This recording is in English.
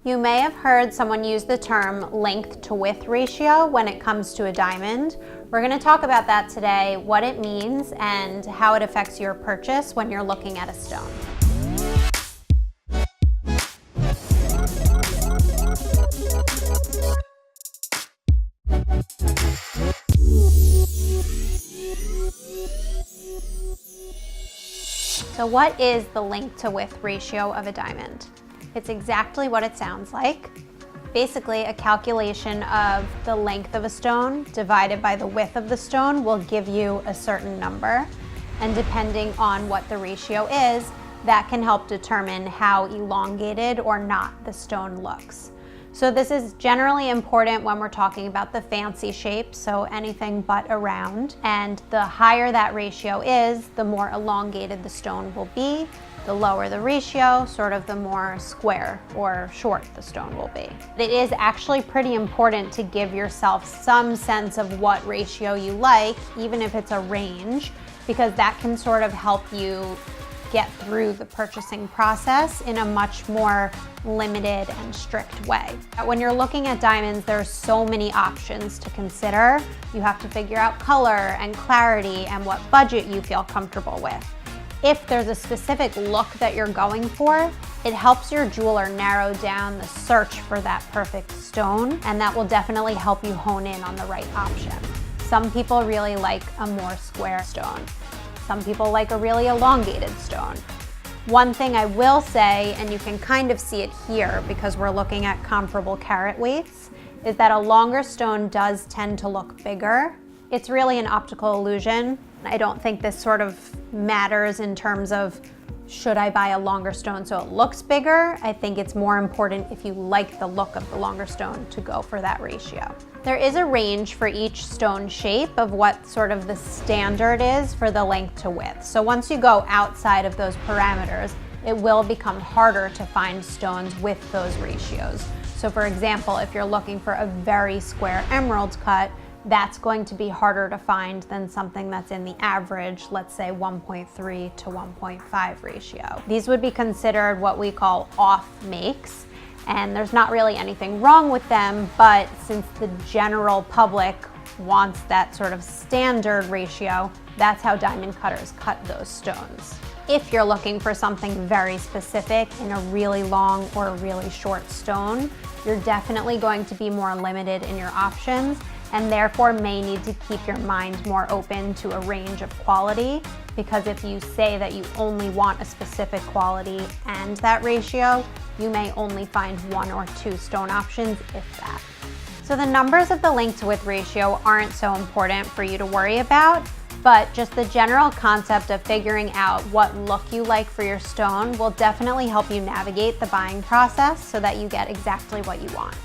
You may have heard someone use the term length to width ratio when it comes to a diamond. We're going to talk about that today, what it means, and how it affects your purchase when you're looking at a stone. So what is the length to width ratio of a diamond? It's exactly what it sounds like. Basically, a calculation of the length of a stone divided by the width of the stone will give you a certain number. And depending on what the ratio is, that can help determine how elongated or not the stone looks. So this is generally important when we're talking about the fancy shapes, so anything but a round. And the higher that ratio is, the more elongated the stone will be. The lower the ratio, sort of the more square or short the stone will be. It is actually pretty important to give yourself some sense of what ratio you like, even if it's a range, because that can sort of help you get through the purchasing process in a much more limited and strict way. When you're looking at diamonds, there's so many options to consider. You have to figure out color and clarity and what budget you feel comfortable with. If there's a specific look that you're going for, it helps your jeweler narrow down the search for that perfect stone, and that will definitely help you hone in on the right option. Some people really like a more square stone. Some people like a really elongated stone. One thing I will say, and you can kind of see it here because we're looking at comparable carat weights, is that a longer stone does tend to look bigger. It's really an optical illusion. I don't think this sort of matters in terms of should I buy a longer stone so it looks bigger. I think it's more important if you like the look of the longer stone to go for that ratio. There is a range for each stone shape of what sort of the standard is for the length to width. So once you go outside of those parameters, it will become harder to find stones with those ratios. So for example, if you're looking for a very square emerald cut, that's going to be harder to find than something that's in the average, let's say 1.3 to 1.5 ratio. These would be considered what we call off makes, and there's not really anything wrong with them, but since the general public wants that sort of standard ratio, that's how diamond cutters cut those stones. If you're looking for something very specific in a really long or a really short stone, you're definitely going to be more limited in your options, and therefore may need to keep your mind more open to a range of quality, because if you say that you only want a specific quality and that ratio, you may only find one or two stone options, if that. So the numbers of the length to width ratio aren't so important for you to worry about, but just the general concept of figuring out what look you like for your stone will definitely help you navigate the buying process so that you get exactly what you want.